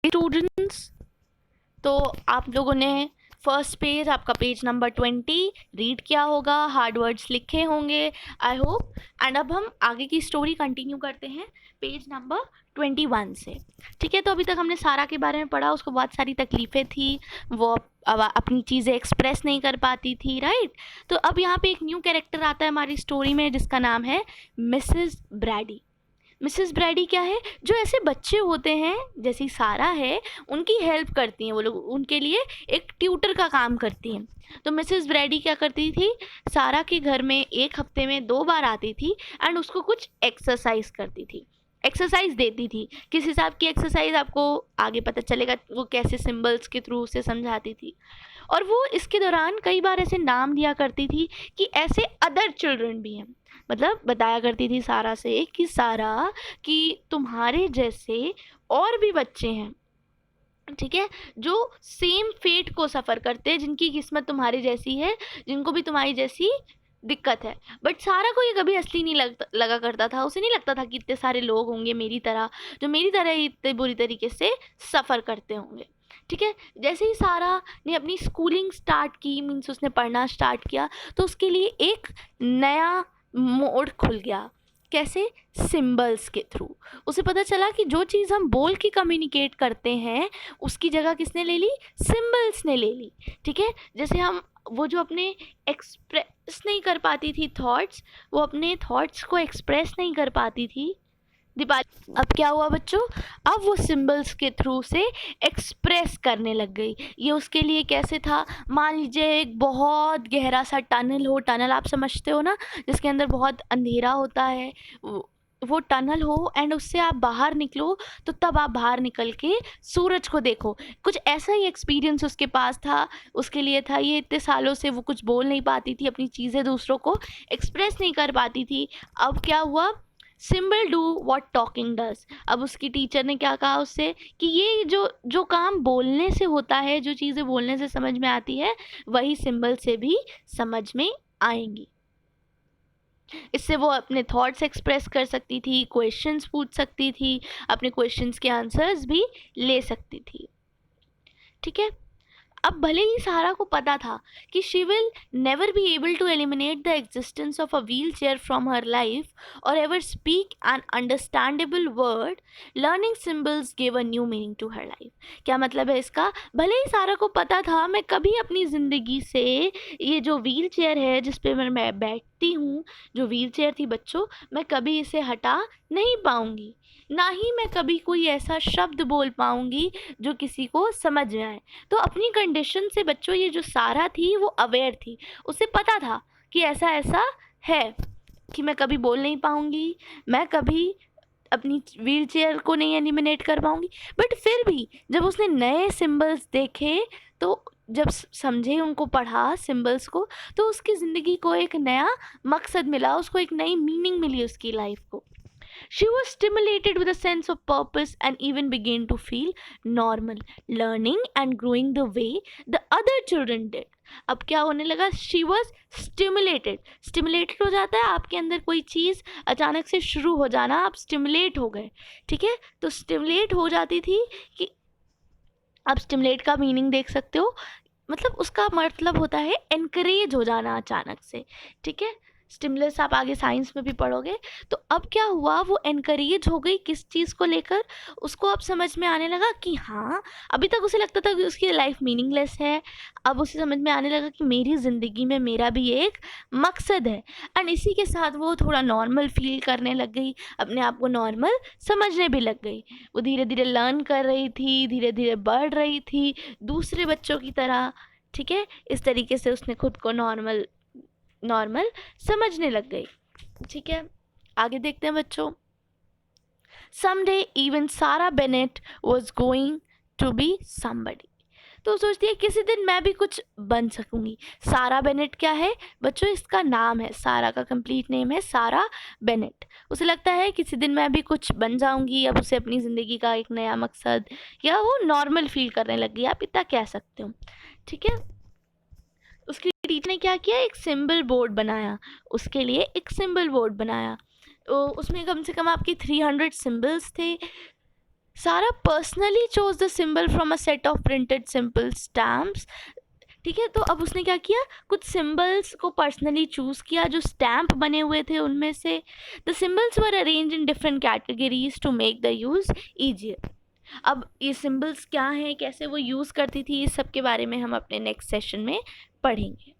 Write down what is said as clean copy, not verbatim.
Students, तो आप लोगों ने फर्स्ट पेज, आपका पेज नंबर 20 रीड किया होगा, हार्ड वर्ड्स लिखे होंगे आई होप। एंड अब हम आगे की स्टोरी कंटिन्यू करते हैं पेज नंबर 21 से। ठीक है, तो अभी तक हमने सारा के बारे में पढ़ा, उसको बहुत सारी तकलीफ़ें थी, वो अपनी चीज़ें एक्सप्रेस नहीं कर पाती थी, राइट। तो अब यहाँ पे एक न्यू कैरेक्टर आता है हमारी स्टोरी में जिसका नाम है मिसेस ब्रैडी। मिसेस ब्रैडी क्या है, जो ऐसे बच्चे होते हैं जैसी सारा है उनकी हेल्प करती हैं वो लोग, उनके लिए एक ट्यूटर का काम करती हैं। तो मिसेस ब्रैडी क्या करती थी, सारा के घर में एक हफ्ते में 2 बार आती थी एंड उसको कुछ एक्सरसाइज करती थी, एक्सरसाइज देती थी। किस हिसाब की एक्सरसाइज आपको आगे पता चलेगा, वो कैसे सिंबल्स के थ्रू उसे समझाती थी। और वो इसके दौरान कई बार ऐसे नाम दिया करती थी कि ऐसे अदर चिल्ड्रन भी हैं, मतलब बताया करती थी सारा से कि सारा, कि तुम्हारे जैसे और भी बच्चे हैं, ठीक है, जो सेम फेट को सफ़र करते हैं, जिनकी किस्मत तुम्हारी जैसी है, जिनको भी तुम्हारी जैसी दिक्कत है। बट सारा को ये कभी असली नहीं लगा करता था, उसे नहीं लगता था कि इतने सारे लोग होंगे मेरी तरह, जो मेरी तरह ही इतने बुरी तरीके से सफ़र करते होंगे। ठीक है, जैसे ही सारा ने अपनी स्कूलिंग स्टार्ट की, मीन्स उसने पढ़ना स्टार्ट किया, तो उसके लिए एक नया मोड़ खुल गया। कैसे? सिंबल्स के थ्रू। उसे पता चला कि जो चीज़ हम बोल के कम्युनिकेट करते हैं उसकी जगह किसने ले ली? सिंबल्स ने ले ली। ठीक है, जैसे हम वो जो अपने एक्सप्रेस नहीं कर पाती थी थॉट्स, वो अपने थॉट्स को एक्सप्रेस नहीं कर पाती थी दीपाली, अब क्या हुआ बच्चों, अब वो सिंबल्स के थ्रू से एक्सप्रेस करने लग गई। ये उसके लिए कैसे था, मान लीजिए एक बहुत गहरा सा टनल हो, टनल आप समझते हो ना, जिसके अंदर बहुत अंधेरा होता है, वो टनल हो एंड उससे आप बाहर निकलो, तो तब आप बाहर निकल के सूरज को देखो। कुछ ऐसा ही एक्सपीरियंस उसके पास था, उसके लिए था। ये इतने सालों से वो कुछ बोल नहीं पाती थी, अपनी चीज़ें दूसरों को एक्सप्रेस नहीं कर पाती थी। अब क्या हुआ, symbol do what talking does. अब उसकी टीचर ने क्या कहा उससे कि ये जो जो काम बोलने से होता है, जो चीज़ें बोलने से समझ में आती है, वही सिंबल से भी समझ में आएंगी। इससे वो अपने थॉट्स एक्सप्रेस कर सकती थी, क्वेश्चंस पूछ सकती थी, अपने क्वेश्चंस के आंसर्स भी ले सकती थी। ठीक है, अब भले ही सारा को पता था कि she will never be able to eliminate the existence of a wheel chair from her life और ever speak an understandable word, learning symbols give a new meaning to her life. क्या मतलब है इसका, भले ही सारा को पता था मैं कभी अपनी ज़िंदगी से ये जो व्हील चेयर है जिस पे मैं बैठती हूँ, जो व्हील चेयर थी बच्चों, मैं कभी इसे हटा नहीं पाऊँगी, ना ही मैं कभी कोई ऐसा शब्द बोल पाऊँगी जो किसी को समझ में आए। तो अपनी कंडीशन से बच्चों ये जो सारा थी वो अवेयर थी, उसे पता था कि ऐसा ऐसा है, कि मैं कभी बोल नहीं पाऊँगी, मैं कभी अपनी व्हील चेयर को नहीं एलिमिनेट कर पाऊँगी। बट फिर भी जब उसने नए सिंबल्स देखे, तो जब समझे, उनको पढ़ा सिंबल्स को, तो उसकी ज़िंदगी को एक नया मकसद मिला, उसको एक नई मीनिंग मिली उसकी लाइफ को। She was stimulated with a sense of purpose and even began to feel normal, learning and growing the way the other children did. अब क्या होने लगा, she was stimulated. Stimulated हो जाता है आपके अंदर कोई चीज़ अचानक से शुरू हो जाना, आप स्टिमुलेट हो गए। ठीक है, तो स्टिमुलेट हो जाती थी कि आप स्टिमुलेट का मीनिंग देख सकते हो, मतलब उसका मतलब होता है एनकरेज हो जाना अचानक से। ठीक है, स्टिमुलस आप आगे साइंस में भी पढ़ोगे। तो अब क्या हुआ, वो एनकरेज हो गई किस चीज़ को लेकर, उसको अब समझ में आने लगा कि हाँ, अभी तक उसे लगता था कि उसकी लाइफ मीनिंगलेस है, अब उसे समझ में आने लगा कि मेरी ज़िंदगी में मेरा भी एक मकसद है। एंड इसी के साथ वो थोड़ा नॉर्मल फील करने लग गई, अपने आप को नॉर्मल समझने भी लग गई। वो धीरे धीरे लर्न कर रही थी, धीरे धीरे बढ़ रही थी दूसरे बच्चों की तरह। ठीक है, इस तरीके से उसने खुद को नॉर्मल नॉर्मल समझने लग गई। ठीक है, आगे देखते हैं बच्चों। Someday even Sarah Bennett was going to be somebody. तो सोचती है किसी दिन मैं भी कुछ बन सकूंगी। सारा बेनेट क्या है बच्चों, इसका नाम है, सारा का कंप्लीट नेम है सारा बेनेट। उसे लगता है किसी दिन मैं भी कुछ बन जाऊंगी। अब उसे अपनी ज़िंदगी का एक नया मकसद, या वो नॉर्मल फील करने लगी, आप इतना कह सकते हो। ठीक है, उसकी टीचर ने क्या किया, एक सिंबल बोर्ड बनाया, उसके लिए एक सिंबल बोर्ड बनाया। तो उसमें कम से कम आपके 300 सिंबल्स थे। सारा personally chose the symbol from a set of printed simple stamps. ठीक है, तो अब उसने क्या किया, कुछ सिंबल्स को पर्सनली चूज किया जो स्टैम्प बने हुए थे उनमें से। The symbols were arrange in different categories to make the use easier. अब ये सिंबल्स क्या हैं, कैसे वो यूज़ करती थी, इस सब के बारे में हम अपने नेक्स्ट सेशन में पढ़ेंगे।